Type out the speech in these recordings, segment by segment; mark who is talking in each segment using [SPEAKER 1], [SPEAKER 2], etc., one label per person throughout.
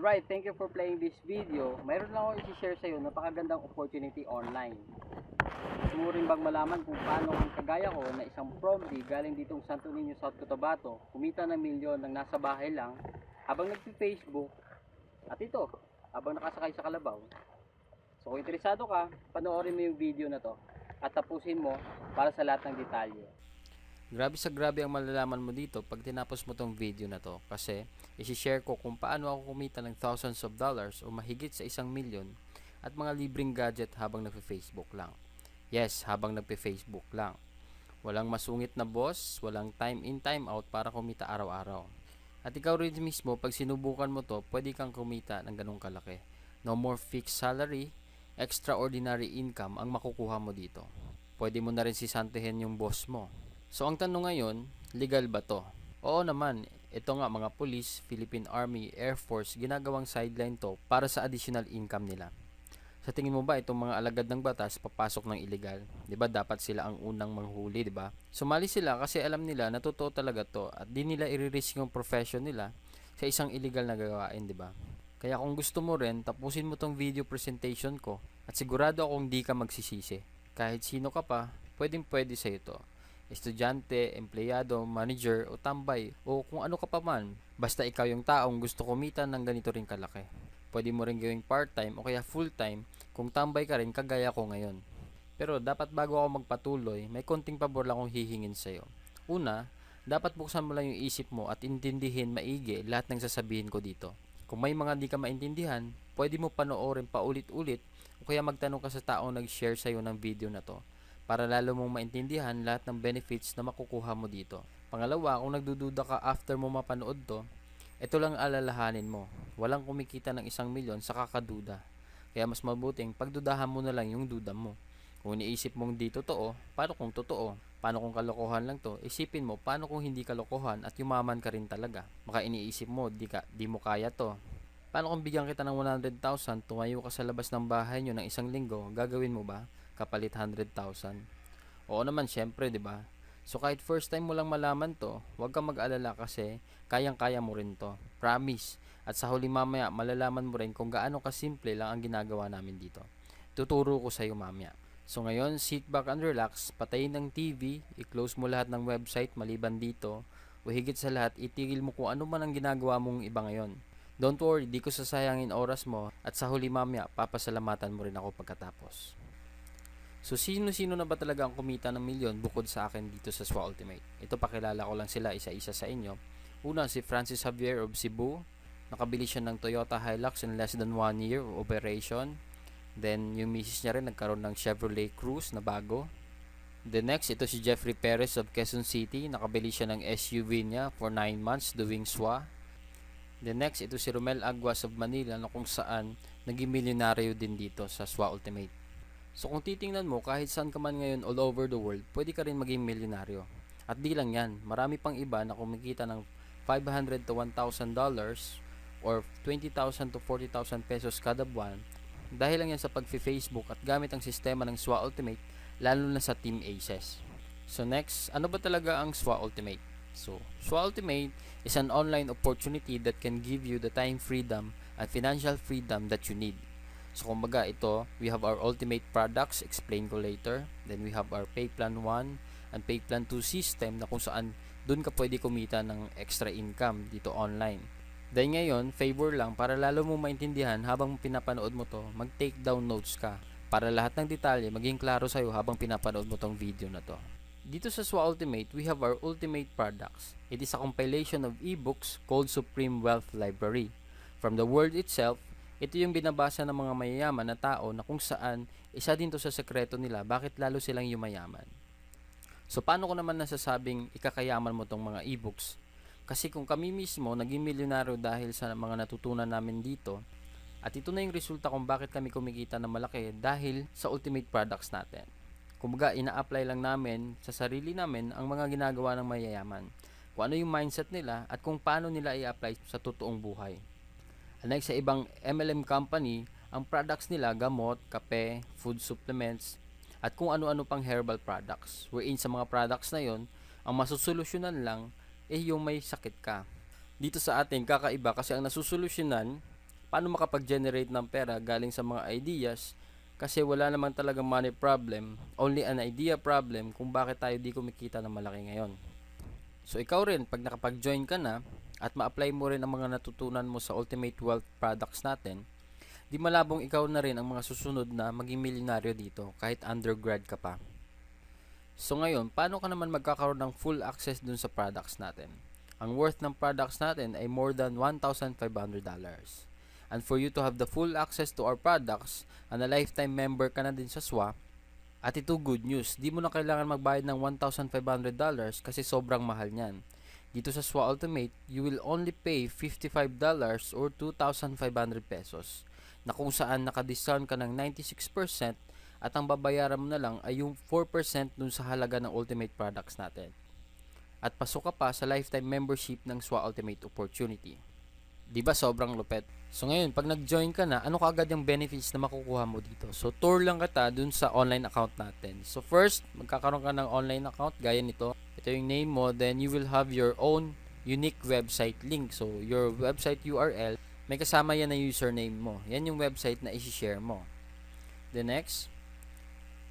[SPEAKER 1] Alright, thank you for playing this video. Mayroon lang ako i-share sa iyo napakagandang opportunity online. Gusto mo rin bang malaman kung paano ang kagaya ko na isang promdi galing ditong Santo Niño, South Cotabato, kumita ng milyon ng nasa bahay lang habang nagpi-Facebook at ito, habang nakasakay sa kalabaw. So kung interesado ka, panoorin mo yung video na to at tapusin mo para sa lahat ng detalye.
[SPEAKER 2] Grabe sa grabe ang malalaman mo dito pag tinapos mo tong video na to, kasi isi-share ko kung paano ako kumita ng thousands of dollars o mahigit sa 1,000,000 at mga libreng gadget habang nagpe-Facebook lang. Yes, habang nagpe-Facebook lang. Walang masungit na boss, walang time in time out para kumita araw-araw. At ikaw rin mismo, pag sinubukan mo to, pwede kang kumita ng ganung kalaki. No more fixed salary, extraordinary income ang makukuha mo dito. Pwede mo na rin sisantihin yung boss mo. So ang tanong ngayon, legal ba to? Oo naman, ito nga mga police, Philippine Army, Air Force, ginagawang sideline to para sa additional income nila. Sa tingin mo ba itong mga alagad ng batas papasok ng illegal? 'Di ba dapat sila ang unang manghuli, 'di ba? Sumali sila kasi alam nila na totoo talaga to at di nila i-risk yung profession nila sa isang illegal na gawain, 'di ba? Kaya kung gusto mo rin, tapusin mo tong video presentation ko at sigurado akong di ka magsisisi. Kahit sino ka pa, pwede sa ito. Estudyante, empleyado, manager o tambay o kung ano ka pa man, basta ikaw yung taong gusto kumita ng ganito rin kalaki. Pwede mo rin gawing part-time o kaya full-time kung tambay ka rin kagaya ko ngayon. Pero dapat bago ako magpatuloy, may konting pabor lang akong hihingin sa'yo. Una, dapat buksan mo lang yung isip mo at intindihin maigi lahat ng sasabihin ko dito. Kung may mga di ka maintindihan, pwede mo panoorin paulit-ulit o kaya magtanong ka sa taong nag-share sa'yo ng video na to para lalo mong maintindihan lahat ng benefits na makukuha mo dito. Pangalawa, kung nagdududa ka after mo mapanood to, ito lang alalahanin mo. Walang kumikita ng 1,000,000 sa kakaduda. Kaya mas mabuting pagdudahan mo na lang yung duda mo. Kung iniisip mong di totoo, paano kung totoo? Paano kung kalokohan lang to? Isipin mo, paano kung hindi kalokohan at yumaman ka rin talaga? Baka iniisip mo, di mo kaya to. Paano kung bigyan kita ng 100,000, tumayo ka sa labas ng bahay nyo ng 1 linggo, gagawin mo ba? Kapalit 100,000. Oo naman, syempre, 'di ba? So kahit first time mo lang malaman 'to, huwag kang mag-alala kasi kayang-kaya mo rin 'to. Promise. At sa huli mamaya, malalaman mo rin kung gaano kasimple lang ang ginagawa namin dito. Tuturo ko sa iyo mamaya. So ngayon, sit back and relax, patayin ng TV, i-close mo lahat ng website maliban dito, o higit sa lahat, itigil mo kung ano man ang ginagawa mong iba ngayon. Don't worry, di ko sasayangin oras mo at sa huli mamaya, papasalamatan mo rin ako pagkatapos. So sino-sino na ba talaga ang kumita ng milyon bukod sa akin dito sa SWA Ultimate? Ito, pakilala ko lang sila isa-isa sa inyo. Una, si Francis Javier of Cebu. Nakabili siya ng Toyota Hilux in less than 1 year of operation. Then yung misis niya rin nagkaroon ng Chevrolet Cruze na bago. The next, ito si Jeffrey Perez of Quezon City. Nakabili siya ng SUV niya for 9 months doing SWA. The next, ito si Romel Aguas of Manila na kung saan naging milyonaryo din dito sa SWA Ultimate. So kung titingnan mo, kahit saan ka man ngayon all over the world, pwede ka rin maging milyonaryo. At di lang yan, marami pang iba na kumikita ng $500 to $1,000 or 20,000 to 40,000 pesos kada buwan dahil lang yan sa pag-Facebook at gamit ang sistema ng SWA Ultimate, lalo na sa Team Aces. So next, ano ba talaga ang SWA Ultimate? So, SWA Ultimate is an online opportunity that can give you the time freedom and financial freedom that you need. So kumbaga ito, we have our ultimate products, explain ko later. Then we have our Pay Plan 1 and Pay Plan 2 system na kung saan dun ka pwede kumita ng extra income dito online. Dahil ngayon, favor lang para lalo mo maintindihan habang pinapanood mo to, mag-take down notes ka para lahat ng detalye maging klaro sa'yo habang pinapanood mo tong video na to. Dito sa SWA Ultimate, we have our ultimate products. It is a compilation of ebooks called Supreme Wealth Library. From the word itself, ito yung binabasa ng mga mayayaman na tao na kung saan isa din to sa sekreto nila bakit lalo silang yumayaman. So paano ko naman nasasabing ikakayaman mo tong mga ebooks? Kasi kung kami mismo naging milyonaryo dahil sa mga natutunan namin dito, at ito na yung resulta kung bakit kami kumikita ng malaki dahil sa ultimate products natin. Kumbaga, ina-apply lang namin sa sarili namin ang mga ginagawa ng mayayaman. Kung ano yung mindset nila at kung paano nila i-apply sa totoong buhay. Unlike sa ibang MLM company, ang products nila gamot, kape, food supplements, at kung ano-ano pang herbal products. Wherein sa mga products na yon, ang masusolusyonan lang yung may sakit ka. Dito sa atin, kakaiba kasi ang nasusolusyonan paano makapag-generate ng pera galing sa mga ideas, kasi wala naman talagang money problem, only an idea problem kung bakit tayo di kumikita ng malaki ngayon. So ikaw rin, pag nakapag-join ka na at ma-apply mo rin ang mga natutunan mo sa Ultimate Wealth Products natin, di malabong ikaw na rin ang mga susunod na maging milyonaryo dito kahit undergrad ka pa. So ngayon, paano ka naman magkakaroon ng full access dun sa products natin? Ang worth ng products natin ay more than $1,500. And for you to have the full access to our products, and a lifetime member ka na din sa SWA, at ito good news, di mo na kailangan magbayad ng $1,500 kasi sobrang mahal niyan. Dito sa SWA Ultimate, you will only pay $55 or 2,500 pesos, na kung saan naka-discount ka ng 96%, at ang babayaran mo na lang ay yung 4% dun sa halaga ng Ultimate products natin. At pasok ka pa sa lifetime membership ng SWA Ultimate Opportunity. Diba sobrang lupet? So ngayon, pag nag-join ka na, ano kaagad yung benefits na makukuha mo dito? So tour lang kita dun sa online account natin. So first, magkakaroon ka ng online account gaya nito. Ito yung name mo, then you will have your own unique website link. So your website URL, may kasama yan na username mo. Yan yung website na isi-share mo. Then next,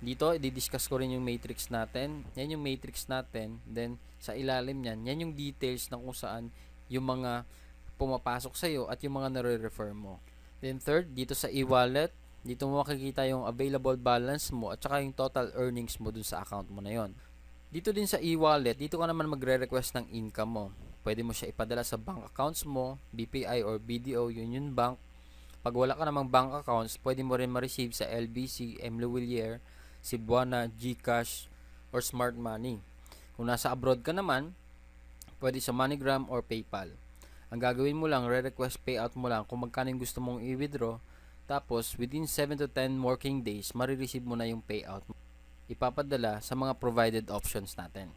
[SPEAKER 2] dito, i-discuss ko rin yung matrix natin. Yan yung matrix natin. Then, sa ilalim yan, yan yung details na kung saan yung mga pumapasok sa'yo at yung mga nare-refer mo. Then, third, dito sa e-wallet, dito mo makikita yung available balance mo at saka yung total earnings mo dun sa account mo na yon. Dito din sa e-wallet, dito ka naman magre-request ng income mo. Pwede mo siya ipadala sa bank accounts mo, BPI or BDO, Union Bank. Pag wala ka namang bank accounts, pwede mo rin ma-receive sa LBC, M. Lewillier, Cebuana, GCash, or Smart Money. Kung nasa abroad ka naman, pwede sa MoneyGram or PayPal. Ang gagawin mo lang, re-request payout mo lang kung magkano yung gusto mong i-withdraw. Tapos, within 7 to 10 working days, marireceive mo na yung payout. Ipapadala sa mga provided options natin.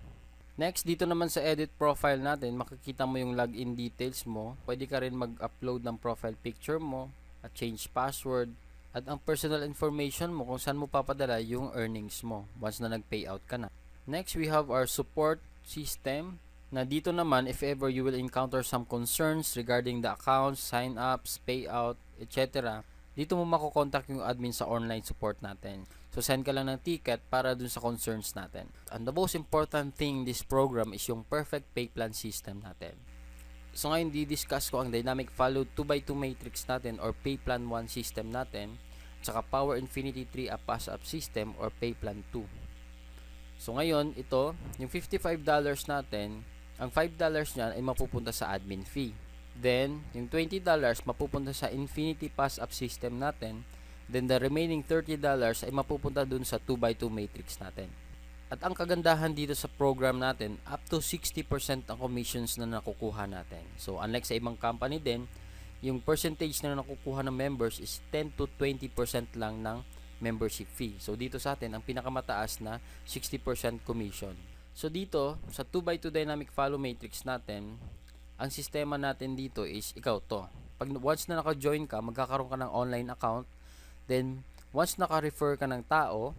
[SPEAKER 2] Next, dito naman sa edit profile natin, makikita mo yung login details mo. Pwede ka rin mag-upload ng profile picture mo at change password. At ang personal information mo kung saan mo papadala yung earnings mo once na nag-payout ka na. Next, we have our support system. Na dito naman, if ever you will encounter some concerns regarding the accounts, sign-ups, payout, etc. Dito mo makokontak yung admin sa online support natin. So, send ka lang ng ticket para dun sa concerns natin. And the most important thing in this program is yung perfect pay plan system natin. So ngayon, di-discuss ko ang Dynamic Follow 2x2 matrix natin or Pay Plan 1 system natin, tsaka Power Infinity 3 a Pass-Up system or Pay Plan 2. So ngayon, ito, yung $55 natin, ang $5 niyan ay mapupunta sa admin fee. Then, yung $20 mapupunta sa Infinity Pass-Up system natin. Then, the remaining $30 ay mapupunta dun sa 2x2 matrix natin. At ang kagandahan dito sa program natin, up to 60% ang commissions na nakukuha natin. So, unlike sa ibang company din, yung percentage na nakukuha ng members is 10 to 20% lang ng membership fee. So, dito sa atin, ang pinakamataas na 60% commission. So, dito, sa 2x2 Dynamic Follow Matrix natin, ang sistema natin dito is, ikaw to. Pag once na naka-join ka, magkakaroon ka ng online account. Then, once naka-refer ka ng tao,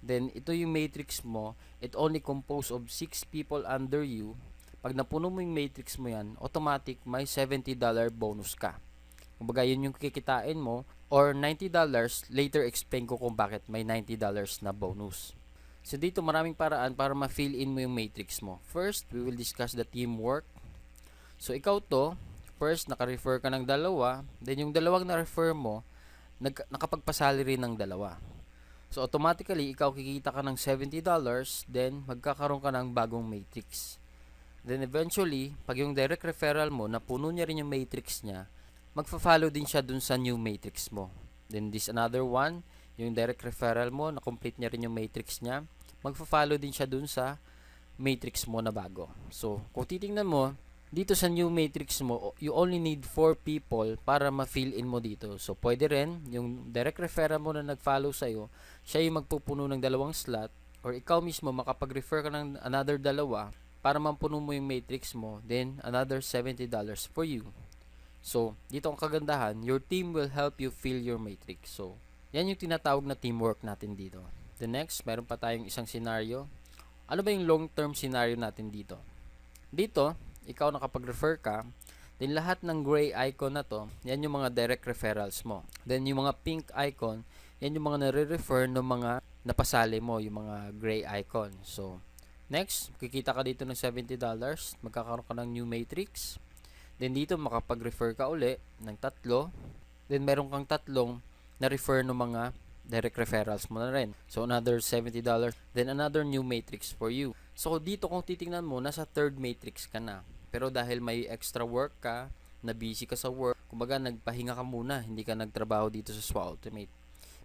[SPEAKER 2] then, ito yung matrix mo, it only composed of 6 people under you. Pag napuno mo yung matrix mo yan, automatic may $70 bonus ka. Kumbaga, yun yung kikitain mo, or $90, later explain ko kung bakit may $90 na bonus. So, dito maraming paraan para ma-fill in mo yung matrix mo. First, we will discuss the teamwork. So, ikaw to, first, naka-refer ka ng dalawa, then yung dalawang na-refer mo, nakapagpasalary ng dalawa. So, automatically, ikaw kikita ka ng $70, then magkakaroon ka ng bagong matrix. Then, eventually, pag yung direct referral mo, napuno niya rin yung matrix niya, magfa-follow din siya dun sa new matrix mo. Then, this another one, yung direct referral mo, na-complete niya rin yung matrix niya, magfa-follow din siya dun sa matrix mo na bago. So, kung titingnan mo, dito sa new matrix mo, you only need 4 people para ma-fill in mo dito. So, pwede rin, yung direct referral mo na nag-follow sa'yo, siya yung magpupuno ng dalawang slot, or ikaw mismo makapag-refer ka ng another dalawa para mampuno mo yung matrix mo, then another $70 for you. So, dito ang kagandahan, your team will help you fill your matrix. So, yan yung tinatawag na teamwork natin dito. The next, meron pa tayong isang scenario. Ano ba yung long-term scenario natin dito? Dito, ikaw nakapag-refer ka, Then lahat ng gray icon na to, yan yung mga direct referrals mo. Then yung mga pink icon, yan yung mga nare-refer ng mga napasali mo, yung mga gray icon. So, next, kikita ka dito ng $70, magkakaroon ka ng new matrix. Then dito makapag-refer ka uli ng 3. Then meron kang 3 na-refer ng mga direct referrals mo na rin. So, another $70. Then another new matrix for you. So, dito kung titingnan mo, nasa 3rd matrix ka na. Pero dahil may extra work ka, na busy ka sa work, kumbaga nagpahinga ka muna, hindi ka nagtrabaho dito sa SWA Ultimate.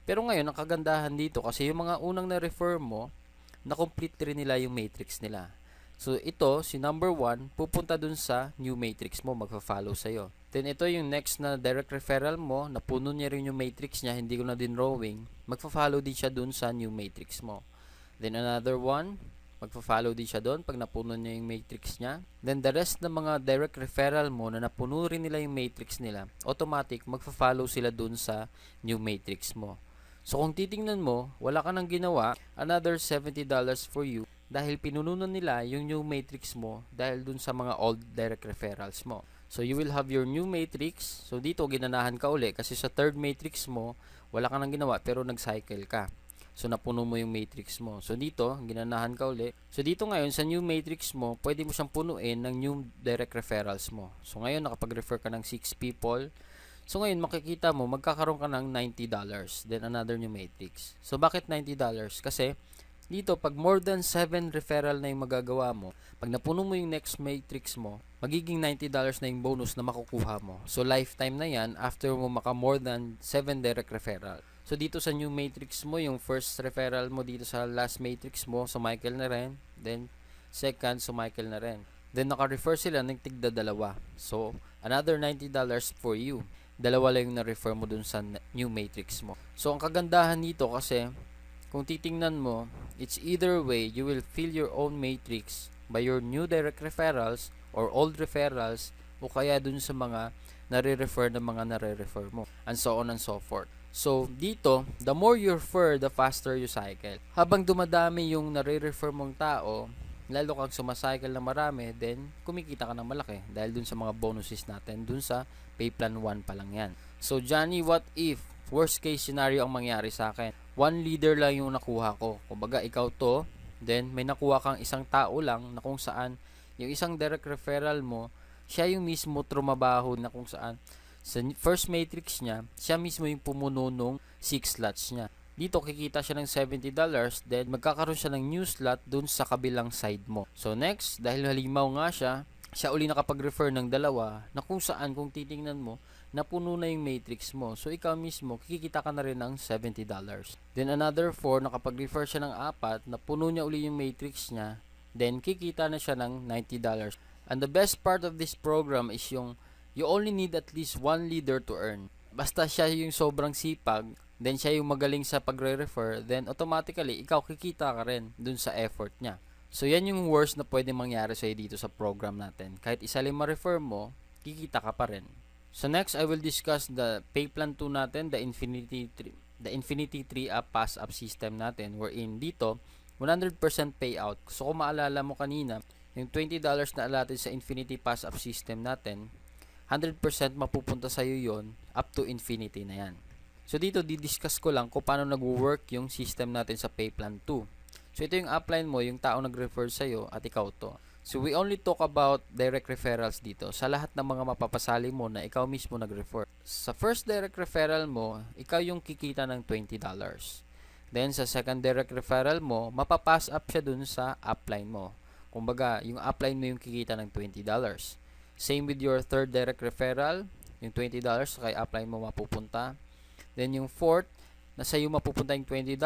[SPEAKER 2] Pero ngayon, ang kagandahan dito, kasi yung mga unang na-refer mo, na-complete rin nila yung matrix nila. So, ito, si number 1, pupunta dun sa new matrix mo, magpa-follow sa'yo. Then, ito yung next na direct referral mo, napuno niya rin yung matrix niya, hindi ko na din drawing, magpa-follow din siya dun sa new matrix mo. Then, another one, magpa-follow din siya doon pag napuno niya yung matrix niya. Then, the rest ng mga direct referral mo na napuno rin nila yung matrix nila, automatic, magpa-follow sila doon sa new matrix mo. So, kung titingnan mo, wala ka nang ginawa, another $70 for you dahil pinununan nila yung new matrix mo dahil dun sa mga old direct referrals mo. So, you will have your new matrix. So, dito, ginanahan ka uli kasi sa 3rd matrix mo, wala ka nang ginawa pero nag-cycle ka. So, napuno mo yung matrix mo. So, dito, ginanahan ka uli. So, dito ngayon, sa new matrix mo, pwede mo siyang punuin ng new direct referrals mo. So, ngayon, nakapag-refer ka ng 6 people. So, ngayon, makikita mo, magkakaroon ka ng $90. Then, another new matrix. So, bakit $90? Kasi, dito, pag more than 7 referral na yung magagawa mo, pag napuno mo yung next matrix mo, magiging $90 na yung bonus na makukuha mo. So, lifetime na yan after mo maka more than 7 direct referral. So, dito sa new matrix mo, yung first referral mo dito sa last matrix mo, so Michael na rin. Then, second, so Michael na rin. Then, naka-refer sila ng tigda 2. So, another $90 for you. 2 lang yung na-refer mo dun sa new matrix mo. So, ang kagandahan dito kasi, kung titingnan mo, it's either way, you will fill your own matrix by your new direct referrals or old referrals o kaya dun sa mga nare-refer na mga nare-refer mo and so on and so forth. So, dito, the more you refer, the faster you cycle. Habang dumadami yung nare-refer mong tao, lalo kang sumacycle na marami, then kumikita ka ng malaki dahil dun sa mga bonuses natin, dun sa pay plan 1 pa lang yan. So, Johnny, what if worst case scenario ang mangyari sa akin? 1 leader lang yung nakuha ko. Kumbaga, ikaw to, then may nakuha kang isang tao lang na kung saan yung isang direct referral mo, siya yung mismo trumabaho na kung saan sa first matrix niya, siya mismo yung pumuno nung 6 slots niya. Dito, kikita siya ng $70, then magkakaroon siya ng new slot dun sa kabilang side mo. So, next, dahil halimaw nga siya uli nakapag-refer ng 2 na kung saan, kung titingnan mo, napuno na yung matrix mo. So, ikaw mismo, kikita ka na rin ng $70. Then, another 4, nakapag-refer siya ng 4, napuno niya uli yung matrix niya, then kikita na siya ng $90. And the best part of this program is yung you only need at least 1 leader to earn. Basta siya yung sobrang sipag, then siya yung magaling sa pagre-refer, then automatically, ikaw kikita ka rin dun sa effort niya. So, yan yung worst na pwede mangyari sa'yo dito sa program natin. Kahit isa lang ma-refer mo, kikita ka pa rin. So, next, I will discuss the pay plan 2 natin, the Infinity 3-up pass-up system natin, wherein dito, 100% payout. So, kung maalala mo kanina, yung $20 na allotted sa Infinity pass-up system natin, 100% mapupunta sa'yo yon up to infinity na yan. So, dito, didiscuss ko lang kung paano nag-work yung system natin sa pay plan 2. So, ito yung upline mo, yung tao nag-refer sa'yo at ikaw to. So, we only talk about direct referrals dito sa lahat ng mga mapapasali mo na ikaw mismo nag-refer. Sa first direct referral mo, ikaw yung kikita ng $20. Then, sa second direct referral mo, mapapass up siya dun sa upline mo. Kumbaga, yung upline mo yung kikita ng $20. Same with your third direct referral, yung $20 kay upline mo mapupunta. Then, yung fourth, nasa iyo mapupunta yung $20.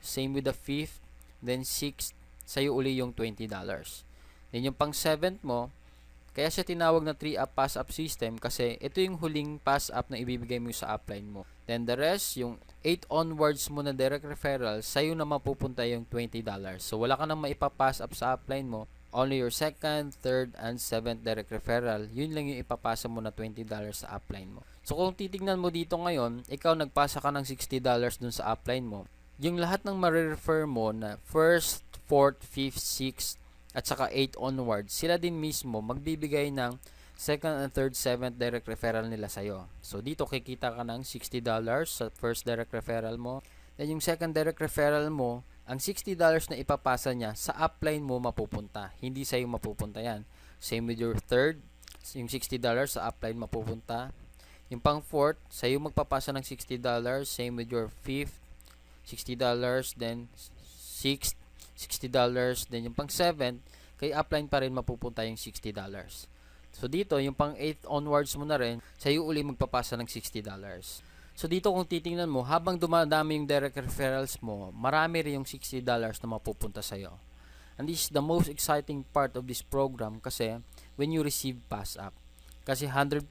[SPEAKER 2] Same with the fifth. Then, sixth, sa'yo uli yung $20. Then, yung pang seventh mo, kaya siya tinawag na 3-up pass-up system kasi ito yung huling pass-up na ibibigay mo sa upline mo. Then, the rest, yung 8 onwards mo na direct referral, sa'yo na mapupunta yung $20. So, wala ka nang maipapass up sa upline mo. Only your second, third, and seventh direct referral, yun lang yung ipapasa mo na $20 sa upline mo. So, kung titignan mo dito ngayon, ikaw nagpasa ka ng $60 dun sa upline mo. Yung lahat ng ma-refer mo na first, fourth, fifth, sixth, at saka 8 onwards, sila din mismo magbibigay ng second and third, seventh direct referral nila sa'yo. So dito kikita ka ng $60 sa first direct referral mo. Then yung second direct referral mo, ang $60 na ipapasa niya sa upline mo mapupunta. Hindi sa'yo mapupunta yan. Same with your third, yung $60 sa upline mapupunta. Yung pang fourth, sa'yo magpapasa ng $60. Same with your fifth, $60. Then sixth, $60. Then yung pang seventh, kay upline pa rin mapupunta yung $60. So dito, yung pang 8 onwards mo na rin, sa'yo uli magpapasa ng $60. So dito kung titingnan mo, habang dumadami yung direct referrals mo, marami rin yung $60 na mapupunta sa'yo. And this is the most exciting part of this program kasi when you receive pass up. Kasi 100%,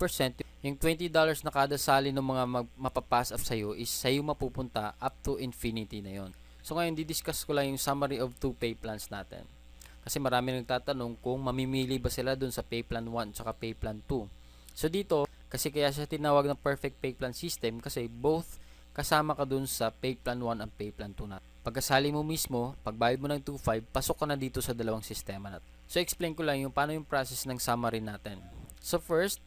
[SPEAKER 2] yung $20 na kada sali ng mga mapapass up sa'yo is sa'yo mapupunta up to infinity na yon. So ngayon, didiscuss ko lang yung summary of 2 pay plans natin. Kasi marami nagtatanong kung mamimili ba sila dun sa pay plan 1 at pay plan 2. So dito, kasi kaya siya tinawag na perfect pay plan system kasi both kasama ka dun sa pay plan 1 at pay plan 2 natin. Pagkasali mo mismo, pagbayad mo ng 2.5, pasok ka na dito sa dalawang sistema natin. So explain ko lang yung paano yung process ng summary natin. So first,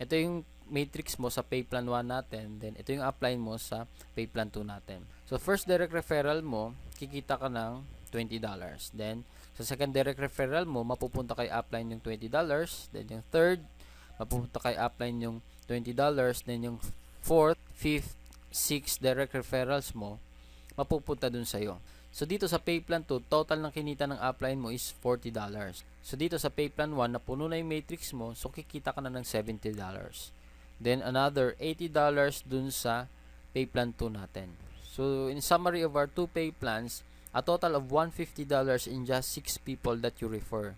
[SPEAKER 2] ito yung matrix mo sa pay plan 1 natin, then ito yung upline mo sa pay plan 2 natin. So first direct referral mo, kikita ka ng $20. Then sa second direct referral mo, mapupunta kay upline yung $20. Then yung third, mapupunta kay upline yung $20. Then yung fourth, fifth, sixth direct referrals mo, mapupunta dun sa'yo. So dito sa pay plan 2, total ng kinita ng upline mo is $40. So dito sa pay plan 1, napuno na yung matrix mo, so kikita ka na ng $70. Then another $80 dun sa pay plan 2 natin. So in summary of our 2 pay plans, a total of $150 in just 6 people that you refer.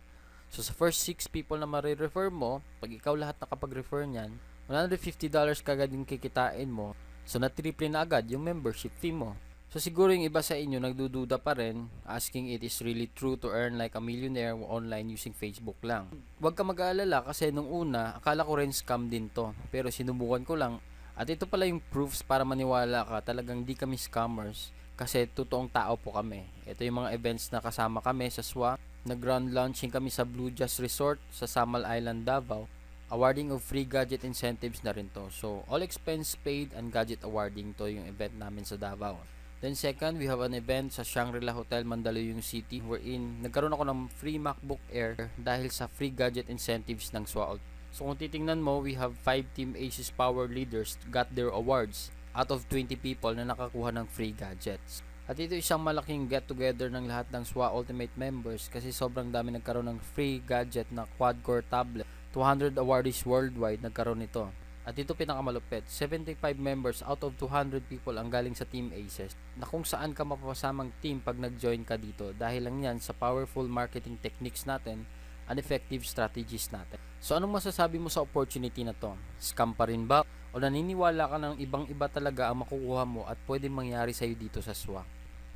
[SPEAKER 2] So sa first 6 people na marirefer mo, pag ikaw lahat nakapag-refer niyan, $150 kagad yung kikitain mo. So na-triple na agad yung membership fee mo. So siguro yung iba sa inyo nagdududa pa rin, asking it is really true to earn like a millionaire online using Facebook lang. Huwag ka mag-aalala kasi nung una, akala ko rin scam din to. Pero sinubukan ko lang at ito pala yung proofs para maniwala ka, talagang di kami scammers kasi totoong tao po kami. Ito yung mga events na kasama kami sa SWA. Nag-ground launching kami sa Blue Jazz Resort sa Samal Island, Davao. Awarding of free gadget incentives na rin to. So all expense paid and gadget awarding to yung event namin sa Davao. Then second, we have an event sa Shangri-La Hotel, Mandaluyong City wherein nagkaroon ako ng free MacBook Air dahil sa free gadget incentives ng SWA. So kung titingnan mo, we have 5 Team Aces Power Leaders got their awards out of 20 people na nakakuha ng free gadgets. At ito isang malaking get together ng lahat ng SWA Ultimate members kasi sobrang dami nagkaroon ng free gadget na quad-core tablet. 200 awardees worldwide nagkaroon nito. At ito pinakamalupit, 75 members out of 200 people ang galing sa Team Aces na kung saan ka mapapasamang team pag nag-join ka dito dahil lang yan sa powerful marketing techniques natin and effective strategies natin. So anong masasabi mo sa opportunity na to? Scam pa rin ba? O naniniwala ka ng ibang-iba talaga ang makukuha mo at pwedeng mangyari sa'yo dito sa SWA?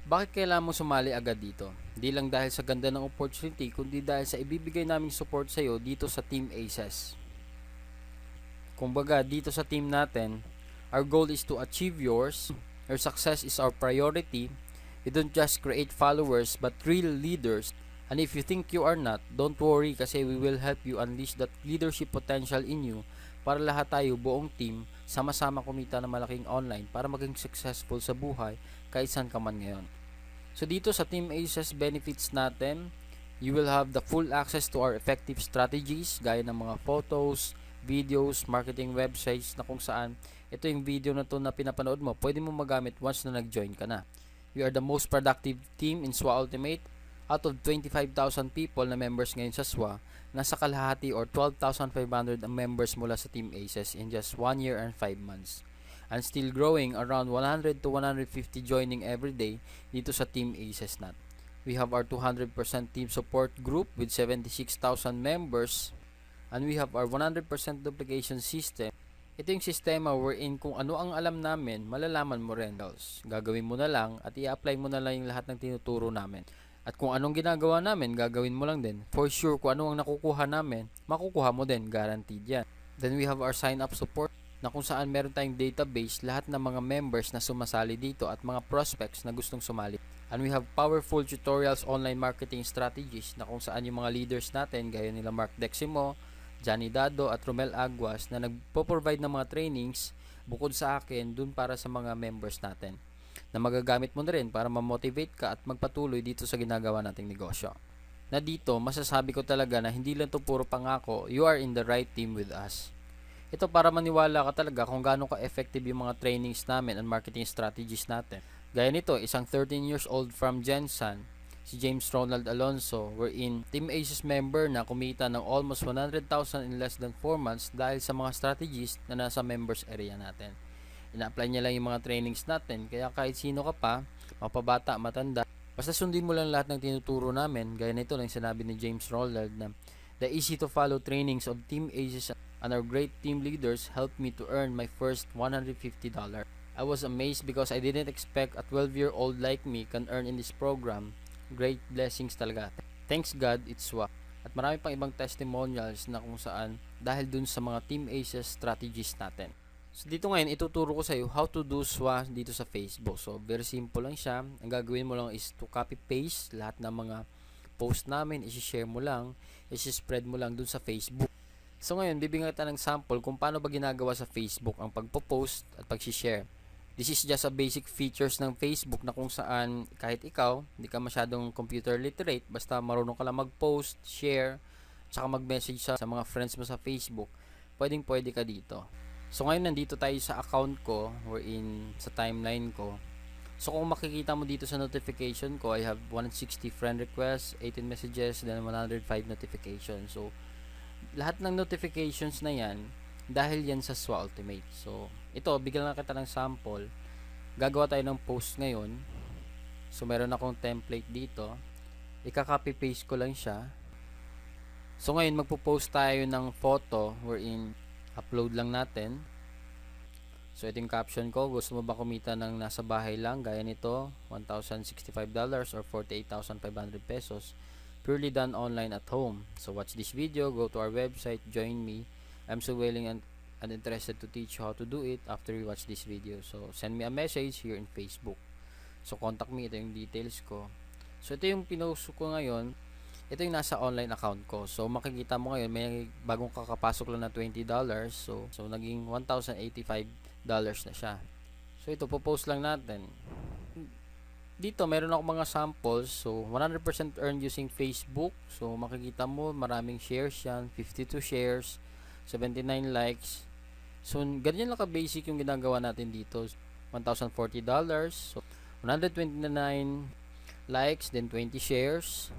[SPEAKER 2] Bakit kailangan mo sumali agad dito? Di lang dahil sa ganda ng opportunity, kundi dahil sa ibibigay naming support sa'yo dito sa Team Aces. Kumbaga, dito sa team natin, our goal is to achieve yours. Your success is our priority. We don't just create followers, but real leaders. And if you think you are not, don't worry kasi we will help you unleash that leadership potential in you para lahat tayo, buong team, sama-sama kumita ng malaking online para maging successful sa buhay kahit saan ka man ngayon. So dito sa Team Aces benefits natin, you will have the full access to our effective strategies gaya ng mga photos, videos, marketing websites na kung saan ito yung video na to na pinapanood mo, pwede mo magamit once na nag-join ka na. We are the most productive team in SWA Ultimate. Out of 25,000 people na members ngayon sa SWA, nasa kalahati or 12,500 ang members mula sa Team Aces in just 1 year and 5 months. And still growing, around 100 to 150 joining every day dito sa Team Aces natin. We have our 200% team support group with 76,000 members. And we have our 100% duplication system. Ito yung sistema wherein kung ano ang alam namin, malalaman mo rin. Gagawin mo na lang at i-apply mo na lang yung lahat ng tinuturo namin. At kung anong ginagawa namin, gagawin mo lang din. For sure, kung ano ang nakukuha namin, makukuha mo din. Guaranteed yan. Then we have our sign-up support na kung saan meron tayong database, lahat ng mga members na sumasali dito at mga prospects na gustong sumali. And we have powerful tutorials, online marketing strategies na kung saan yung mga leaders natin, gaya nila Mark Deximo, Johnny Dado at Romel Aguas na nagpo-provide ng mga trainings bukod sa akin dun para sa mga members natin na magagamit mo na rin para ma-motivate ka at magpatuloy dito sa ginagawa nating negosyo. Na dito, masasabi ko talaga na hindi lang to puro pangako, you are in the right team with us. Ito para maniwala ka talaga kung gaano ka-effective yung mga trainings namin and marketing strategies natin. Gaya nito, isang 13 years old from Jensen, si James Ronald Alonso, wherein Team Aces member na kumita ng almost 100,000 in less than 4 months dahil sa mga strategies na nasa members area natin. Ina-apply niya lang yung mga trainings natin, kaya kahit sino ka pa, mapabata, matanda, basta sundin mo lang lahat ng tinuturo namin. Gaya nito lang sinabi ni James Ronald na the easy to follow trainings of Team Aces and our great team leaders helped me to earn my first $150. I was amazed because I didn't expect a 12-year-old like me can earn in this program. Great blessings talaga. Thanks God, it's SWA. At marami pang ibang testimonials na kung saan dahil dun sa mga Team Aces strategies natin. So dito ngayon, ituturo ko sa iyo how to do SWA dito sa Facebook. So very simple lang siya. Ang gagawin mo lang is to copy-paste lahat ng mga post namin, isi-share mo lang, isi-spread mo lang dun sa Facebook. So ngayon, bibigyan kita ng sample kung paano ba ginagawa sa Facebook ang pagpo-post at pag-share. This is just a basic features ng Facebook na kung saan kahit ikaw, hindi ka masyadong computer literate, basta marunong ka lang mag-post, share, tsaka mag-message sa mga friends mo sa Facebook, pwede ka dito. So ngayon nandito tayo sa account ko, wherein sa timeline ko. So kung makikita mo dito sa notification ko, I have 160 friend requests, 18 messages, then 105 notifications. So lahat ng notifications na yan, dahil yan sa SWA Ultimate. So ito, bigyan lang kita ng sample. Gagawa tayo ng post ngayon. So meron akong template dito. Ika-copy paste ko lang siya. So ngayon magpo-post tayo ng photo wherein upload lang natin. So ito yung caption ko. Gusto mo ba kumita ng nasa bahay lang? Gaya nito, $1,065 or 48,500 pesos. Purely done online at home. So watch this video, go to our website, join me. I'm so willing and interested to teach you how to do it after you watch this video. So send me a message here in Facebook. So contact me, ito yung details ko. So ito yung pinost ko ngayon. Ito yung nasa online account ko. So makikita mo ngayon may bagong kakapasok lang na $20. So naging $1,085 na siya. So ito po-post lang natin. Dito meron ako mga samples. So 100% earned using Facebook. So makikita mo maraming shares yan, 52 shares, 79 likes. So ganyan lang ka-basic yung ginagawa natin dito. $1,040. So 129 likes, then 20 shares.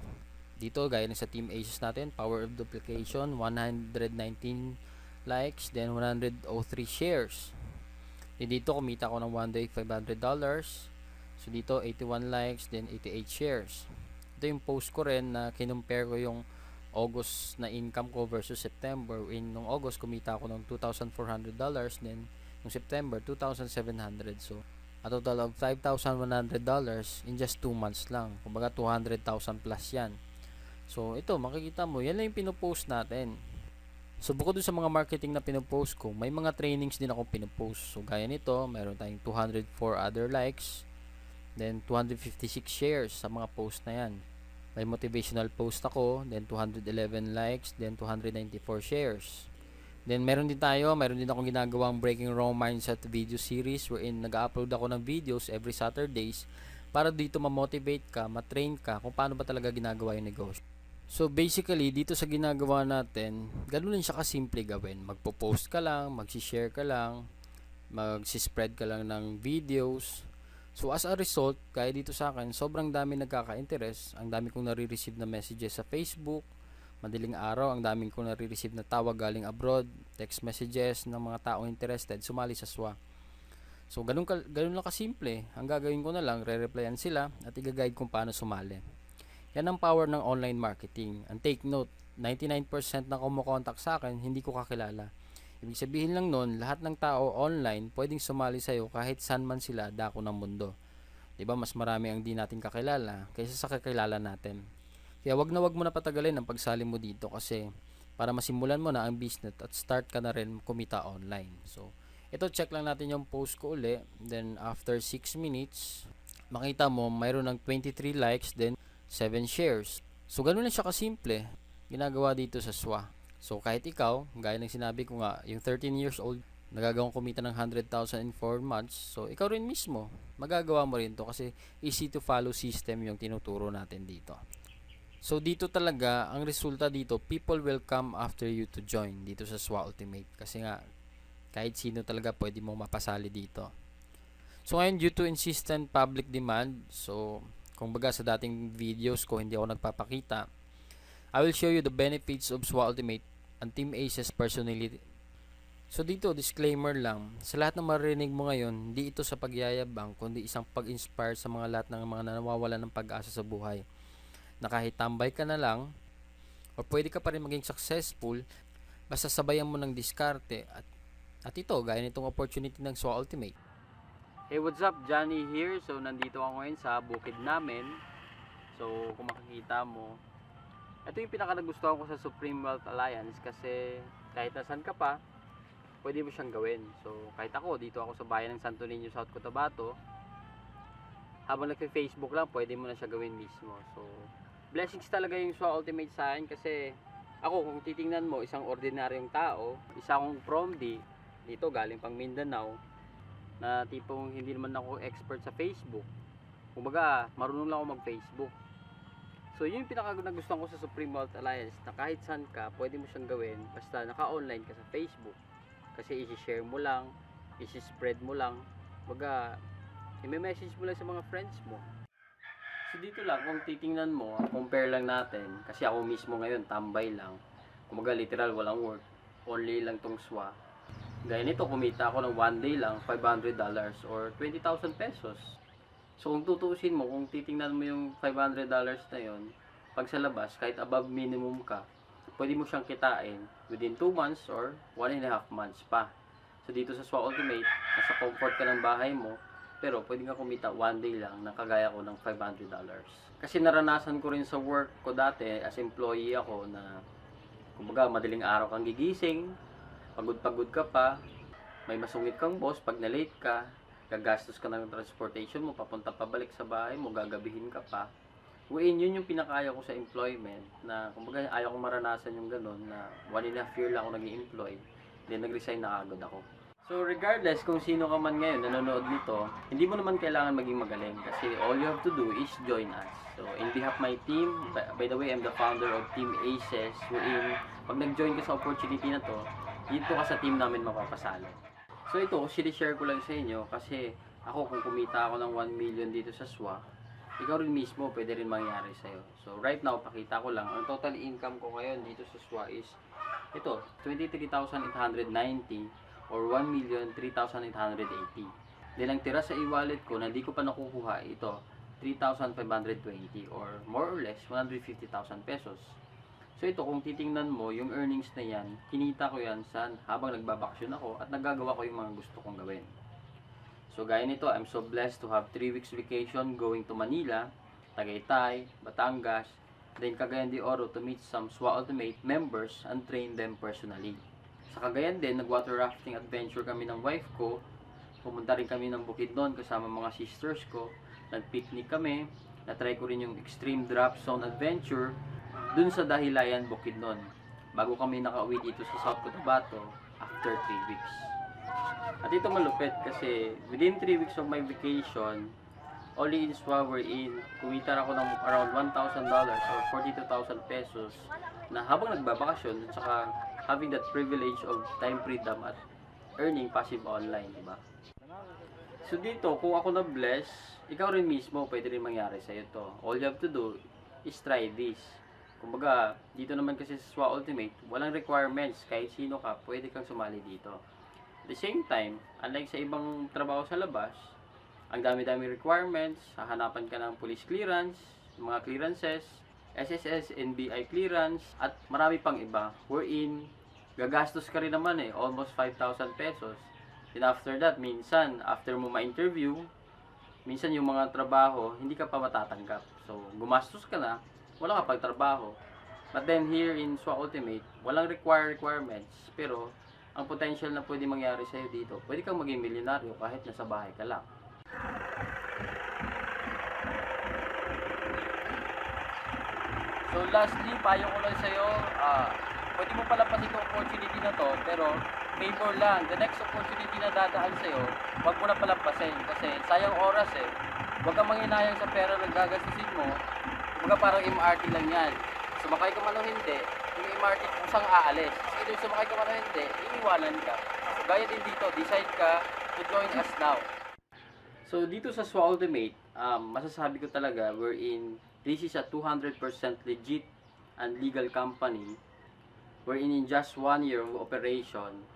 [SPEAKER 2] Dito gaya ng sa Team Aces natin, power of duplication, 119 likes, then 103 shares. Then dito kumita ko ng one day $500. So dito 81 likes, then 88 shares. Ito yung post ko rin na kinumpare ko yung August na income ko versus September. Nung August kumita ako ng $2,400, then nung September $2,700. So a total of $5,100 in just 2 months lang. Kumbaga 200,000 plus yan. So ito makikita mo, yan lang yung pinopost natin. So bukod dun sa mga marketing na pinopost ko, may mga trainings din ako pinopost. So gaya nito, meron tayong 204 other likes, then 256 shares sa mga post na yan. May motivational post ako, then 211 likes, then 294 shares. Then meron din akong ginagawang Breaking Raw Mindset video series wherein nag-upload ako ng videos every Saturdays para dito ma-motivate ka, ma-train ka kung paano ba talaga ginagawa yung negosyo. So basically, dito sa ginagawa natin, ganun lang siya kasimple gawin. Magpo-post ka lang, mag-share ka lang, mag-spread ka lang ng videos. So as a result, kaya dito sa akin, sobrang dami nagkaka-interest. Ang dami kong nare-receive na messages sa Facebook. Madaling araw, ang daming kong nare-receive na tawag galing abroad, text messages ng mga taong interested, sumali sa SWA. So ganun lang kasimple. Ang gagawin ko na lang, re-replyan sila at i-guide kung paano sumali. Yan ang power ng online marketing. And take note, 99% na kumukontak sa akin, hindi ko kakilala. Ibig sabihin lang nun, lahat ng tao online pwedeng sumali sa'yo kahit saan man sila dako ng mundo. Diba, mas marami ang di natin kakilala kaysa sa kakilala natin. Kaya wag na patagalin ang pagsali mo dito kasi para masimulan mo na ang business at start ka na rin kumita online. So, ito check lang natin yung post ko uli. Then, after 6 minutes, makita mo mayroon ng 23 likes, then 7 shares. So, ganun lang siya kasimple ginagawa dito sa SWA. So kahit ikaw, gaya ng sinabi ko nga, yung 13 years old, nagagawang kumita ng 100,000 in 4 months. So ikaw rin mismo, magagawa mo rin to kasi easy to follow system yung tinuturo natin dito. So dito talaga, ang resulta dito, people will come after you to join dito sa SWA Ultimate. Kasi nga, kahit sino talaga pwede mong mapasali dito. So ngayon, due to insistent public demand, so kung baga sa dating videos ko, hindi ako nagpapakita, I will show you the benefits of SWA Ultimate and Team Aces personally. So dito, disclaimer lang, sa lahat ng marinig mo ngayon, hindi ito sa pagyayabang, kundi isang pag-inspire sa mga lahat ng mga nawawalan ng pag-asa sa buhay. Na kahit tambay ka na lang, o pwede ka pa rin maging successful, basta sabayan mo ng diskarte at ito, gaya nitong opportunity ng SWA Ultimate.
[SPEAKER 1] Hey, what's up? Johnny here. So, nandito ako ngayon sa bukid namin. So, kung makikita mo, ito yung pinaka-nagustuhan ko sa Supreme Wealth Alliance kasi kahit nasan ka pa, pwede mo siyang gawin. So, kahit ako, dito ako sa bayan ng Santo Niño, South Cotabato, habang nagpe-Facebook lang, pwede mo na siya gawin mismo. So, blessings talaga yung SWA Ultimate sa akin kasi ako, kung titingnan mo, isang ordinaryong tao, isa akong PROMD, dito galing pang Mindanao, na tipong hindi naman ako expert sa Facebook. Kumbaga, marunong lang ako mag-Facebook. So, yun yung pinaka-nagustuhan ko sa Supreme Wealth Alliance na kahit saan ka, pwede mo siyang gawin basta naka-online ka sa Facebook. Kasi isi-share mo lang, isi-spread mo lang, kumbaga, i-message mo lang sa mga friends mo. So, dito lang, kung titingnan mo, compare lang natin, kasi ako mismo ngayon, tambay lang. Kumbaga, literal, walang work. Only lang tong SWA. Gaya nito, kumita ako ng one day lang, $500 or 20,000 pesos. So, kung tutuusin mo, kung titingnan mo yung $500 na yun, pag sa labas, kahit above minimum ka, pwede mo siyang kitain within 2 months or 1.5 months pa. So, dito sa SWA Ultimate, nasa comfort ka ng bahay mo, pero pwede nga kumita one day lang na kagaya ko ng $500. Kasi naranasan ko rin sa work ko dati, as employee ako na, kumbaga, madaling araw kang gigising, pagod-pagod ka pa, may masungit kang boss pag na-late ka, gagastos ka ng transportation mo, papunta pabalik sa bahay mo, gagabihin ka pa. Yun yung pinakaya ko sa employment, na kumbaga ayaw kong maranasan yung ganun, na 1.5 year lang ako nag-i-employ, then nag-resign na agad ako. So regardless kung sino ka man ngayon nanonood nito, hindi mo naman kailangan maging magaling kasi all you have to do is join us. So in behalf of my team, by the way, I'm the founder of Team Aces, wherein pag nag-join ka sa opportunity na to, dito ka sa team namin mapapasalo. So ito, sinishare ko lang sa inyo kasi ako kung kumita ako ng 1 million dito sa SWA, ikaw rin mismo pwede rin mangyari sa'yo. So right now, pakita ko lang, ang total income ko ngayon dito sa SWA is ito, 23,890 or 1,03,880. Then ang tira sa e-wallet ko na di ko pa nakukuha, ito, 3,520 or more or less 150,000 pesos. So ito, kung titingnan mo, yung earnings na yan, kinita ko yan habang nagbabakasyon ako at nagagawa ko yung mga gusto kong gawin. So gaya nito, I'm so blessed to have 3 weeks vacation going to Manila, Tagaytay, Batangas, then Cagayan de Oro to meet some SWA Ultimate members and train them personally. Sa Cagayan din, nag-water rafting adventure kami ng wife ko, pumunta rin kami ng Bukidnon kasama mga sisters ko, nag-picnic kami, na-try ko rin yung extreme drop zone adventure, dun sa Dahilayan, Bukidnon, bago kami nakauwi dito sa South Cotabato after 3 weeks. At ito malupit kasi within 3 weeks of my vacation, only in SWA wherein kumita ako ng around $1,000 or 42,000 pesos na habang nagbabakasyon at saka having that privilege of time freedom at earning passive online, diba? So dito, kung ako na-bless, ikaw rin mismo pwede rin mangyari sa'yo to. All you have to do is try this. Kumbaga, dito naman kasi sa SWA Ultimate, walang requirements. Kahit sino ka, pwede kang sumali dito. At the same time, unlike sa ibang trabaho sa labas, ang dami-dami requirements, hahanapan ka ng police clearance, mga clearances, SSS, NBI clearance, at marami pang iba. Wherein, gagastos ka rin naman almost 5,000 pesos. Then after that, minsan, after mo ma-interview, minsan yung mga trabaho, hindi ka pa matatanggap. So, gumastos ka na, wala ka pagtrabaho. But then here in SWA Ultimate, walang requirements. Pero, ang potential na pwede mangyari sa'yo dito, pwede kang maging milyonaryo kahit nasa bahay ka lang. So lastly, payo ko lang sa'yo, pwede mo palapasin favor lang, the next opportunity na dadaan sa'yo, huwag mo na palampasin kasi sayang oras eh. Huwag kang manghinayang sa pera na gagastusin mo, kumbaga parang MRT lang yan. Sumakay ka man o hindi, yung MRT kusang aalis. Kasi yung sumakay ka man o hindi, iiwanan ka. So, gaya din dito, decide ka to join us now. So dito sa SWA Ultimate, masasabi ko talaga wherein this is a 200% legit and legal company wherein in just 1 year of operation,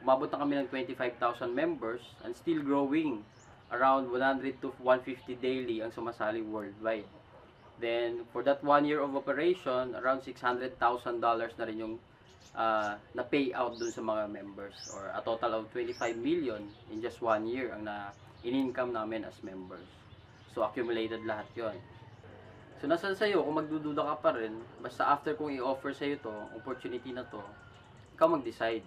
[SPEAKER 1] umabot na kami ng 25,000 members and still growing. Around 100 to 150 daily ang sumasali worldwide. Then, for that 1 year of operation, around $600,000 na rin yung na payout dun sa mga members, or a total of 25 million in just 1 year ang in-income namin as members. So, accumulated lahat yon. So, nasa sa'yo, kung magdududa ka pa rin, basta after kong i-offer sa'yo to, opportunity na to, ikaw mag-decide.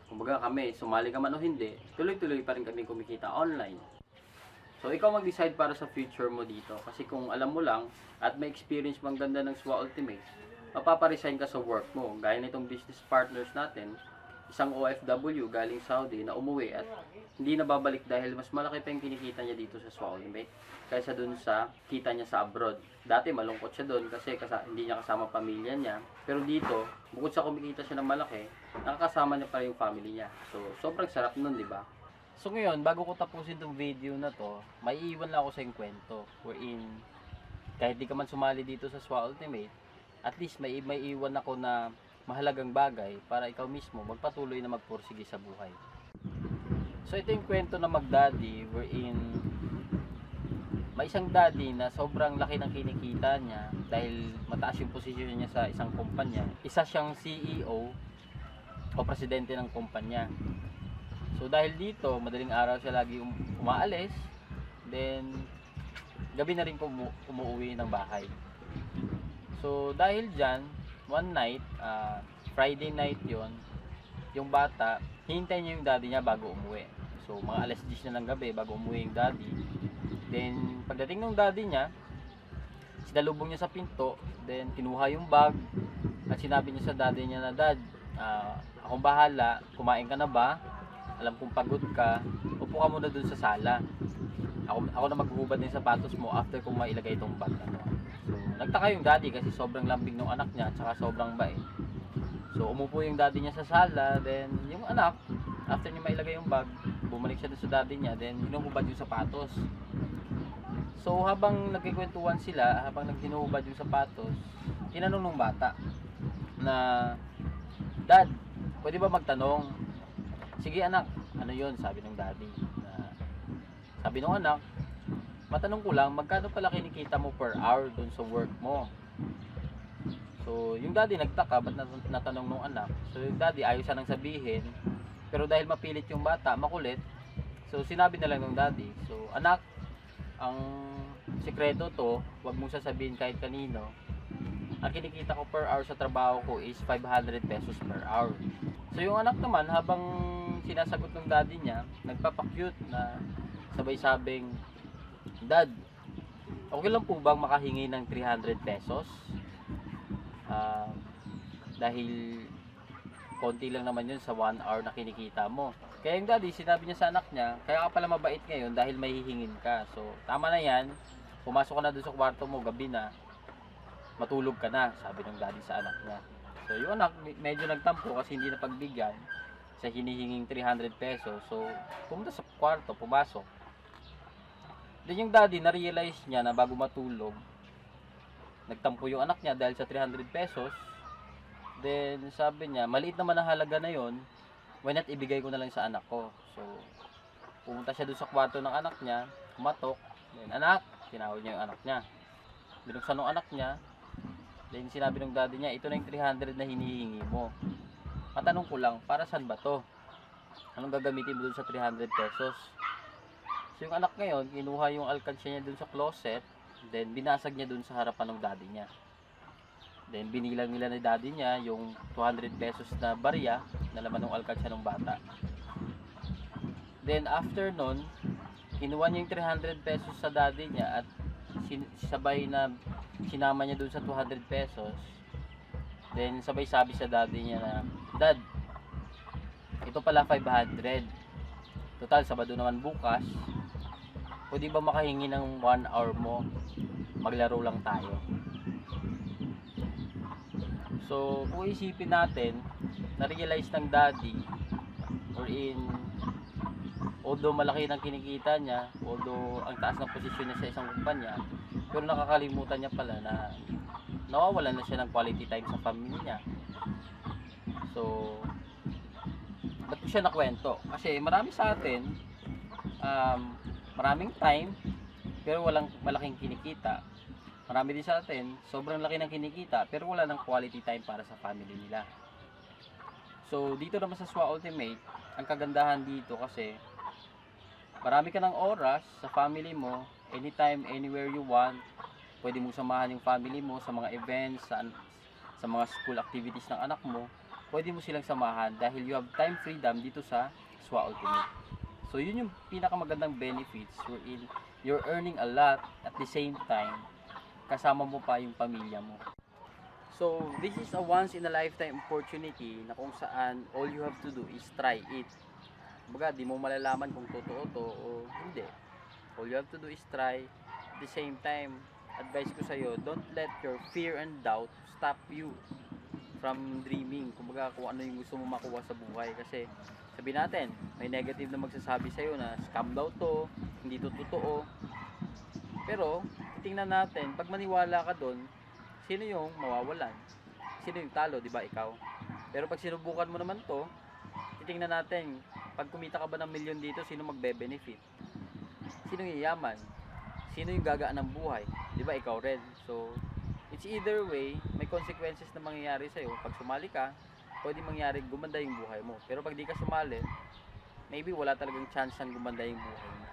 [SPEAKER 1] Kumbaga kami, sumali ka man o hindi, tuloy-tuloy pa rin kami kumikita online. So, ikaw mag-decide para sa future mo dito. Kasi kung alam mo lang, at may experience mang ganda ng SWA Ultimate, mapaparesign ka sa work mo. Gaya nitong business partners natin, isang OFW galing Saudi na umuwi at hindi na babalik dahil mas malaki pa yung kinikita niya dito sa SWA Ultimate kaysa dun sa kita niya sa abroad. Dati malungkot siya dun kasi hindi niya kasama pamilya niya. Pero dito, bukod sa kumikita siya ng malaki, nakakasama niya pa rin yung family niya. So, sobrang sarap nun, di ba? So ngayon, bago ko tapusin tong video na to, may iiwan lang ako sa yung kwento. Wherein, kahit di ka man sumali dito sa SWA Ultimate, at least may iwan ako na mahalagang bagay para ikaw mismo magpatuloy na magpursige sa buhay. So ito yung kwento na mag-daddy, wherein may isang daddy na sobrang laki ng kinikita niya dahil mataas yung posisyon niya sa isang kumpanya. Isa siyang CEO o presidente ng kumpanya. So dahil dito, madaling araw siya lagi umaalis, then gabi na rin umuwi ng bahay. So dahil dyan, one night, Friday night yon, yung bata, hintay niya yung daddy niya bago umuwi. So mga alas 10 na ng gabi bago umuwi yung daddy. Then pagdating ng daddy niya, sinalubong niya sa pinto, then kinuha yung bag at sinabi niya sa daddy niya na, "Dad, akong bahala, kumain ka na ba? Alam kong pagod ka, upo ka muna dun sa sala. Ako na maghuhubad ng sapatos mo after kong mailagay itong bag na to." So, nagtaka yung daddy kasi sobrang lambing ng anak niya at saka sobrang bait. So, umupo yung daddy niya sa sala, then yung anak, after niya mailagay yung bag, bumalik siya dun sa daddy niya, then hinuhubad yung sapatos. So, habang nagkikwentuhan sila, habang naghinuhubad yung sapatos, tinanong ng bata na, "Dad, pwede ba magtanong?" "Sige anak." "Ano yun?" sabi ng daddy. Sabi ng anak, "Matanong ko lang, magkano pala kinikita mo per hour dun sa work mo?" So yung daddy nagtaka, ba't natanong ng anak? So yung daddy ayaw siya nang sabihin, pero dahil mapilit yung bata, makulit, so sinabi na lang ng daddy, "So anak, ang sikreto to, wag mong sasabihin kahit kanino. Ang kinikita ko per hour sa trabaho ko is 500 pesos per hour." So yung anak naman, habang sinasagot ng daddy niya, nagpapakyut na sabay sabing, "Dad, okay lang po bang makahingi ng 300 pesos? Dahil konti lang naman yun sa 1 hour na kinikita mo." Kaya yung daddy, sinabi niya sa anak niya, "Kaya ka pala mabait ngayon dahil may hihingin ka. So tama na yan, pumasok ka na doon sa kwarto mo, gabi na, matulog ka na," sabi ng daddy sa anak niya. So yung anak medyo nagtampo kasi hindi na pagbigyan sa hinihinging 300 pesos. So pumunta sa kwarto, pumasok. Then yung daddy na-realize niya na bago matulog, nagtampo yung anak niya dahil sa 300 pesos. Then sabi niya, maliit naman ang halaga na yon, why not ibigay ko na lang sa anak ko. So pumunta siya doon sa kwarto ng anak niya, kumatok. Then, "Anak," tinawag niya yung anak niya. Binuksan ng anak niya. Then sinabi ng daddy niya, "Ito na yung 300 na hinihingi mo. Matanong ko lang, para saan ba to? Anong gagamitin mo dun sa 300 pesos?" So yung anak ngayon, kinuha yung alkansya niya dun sa closet, then binasag niya dun sa harapan ng daddy niya. Then binilang nila ni daddy niya yung 200 pesos na barya na laman ng alkansya ng bata. Then after nun, kinuha niya yung 300 pesos sa daddy niya at sabay na sinama niya dun sa 200 pesos. Then sabay sabi sa daddy niya na, "Dad,
[SPEAKER 2] ito pala 500. Total, Sabado naman bukas. Pwede ba makahingi ng 1 hour mo? Maglaro lang tayo. So, kung isipin natin, na-realize ng daddy, or although malaki ng kinikita niya, although ang taas ng posisyon niya sa isang kumpanya, pero nakakalimutan niya pala na nawawalan na siya ng quality time sa family niya. So, ba't ko siya nakwento? Kasi marami sa atin, maraming time, pero walang malaking kinikita. Marami din sa atin, sobrang laki ng kinikita, pero wala ng quality time para sa family nila. So, dito naman sa SWA Ultimate, ang kagandahan dito kasi, marami ka ng oras sa family mo, anytime, anywhere you want. Pwede mong samahan yung family mo sa mga events, sa mga school activities ng anak mo. Pwede mo silang samahan dahil you have time freedom dito sa SWA Ultimate. So yun yung pinakamagandang benefits wherein you're earning a lot at the same time kasama mo pa yung pamilya mo. So this is a once in a lifetime opportunity na kung saan all you have to do is try it. Baga di mo malalaman kung totoo to o hindi. All you have to do is try. At the same time, advice ko sa'yo, don't let your fear and doubt stop you from dreaming. Kumbaga kung ano yung gusto mo makuha sa buhay. Kasi sabihin natin, may negative na magsasabi sa'yo na scam daw to, hindi to totoo. Pero, tingnan natin, pag maniwala ka doon, sino yung mawawalan? Sino yung talo, di ba ikaw? Pero pag sinubukan mo naman to, titingnan natin, pag kumita ka ba ng milyon dito, sino magbe-benefit? Sino yung yaman? Sino yung gagaan ng buhay? Di ba ikaw rin? So, it's either way, may consequences na mangyayari sa'yo. Pag sumali ka, pwede mangyari gumanda yung buhay mo. Pero pag di ka sumali, maybe wala talagang chance ang gumanda yung buhay mo.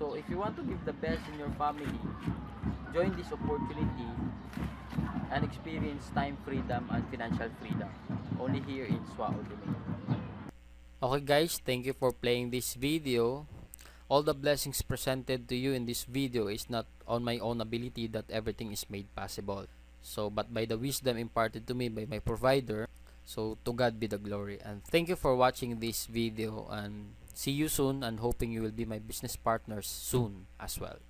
[SPEAKER 2] So, if you want to give the best in your family, join this opportunity and experience time freedom and financial freedom. Only here in SWA Ultimate. Okay guys, thank you for playing this video. All the blessings presented to you in this video is not on my own ability that everything is made possible. So, but by the wisdom imparted to me by my provider. So, to God be the glory. And thank you for watching this video and see you soon and hoping you will be my business partners soon as well.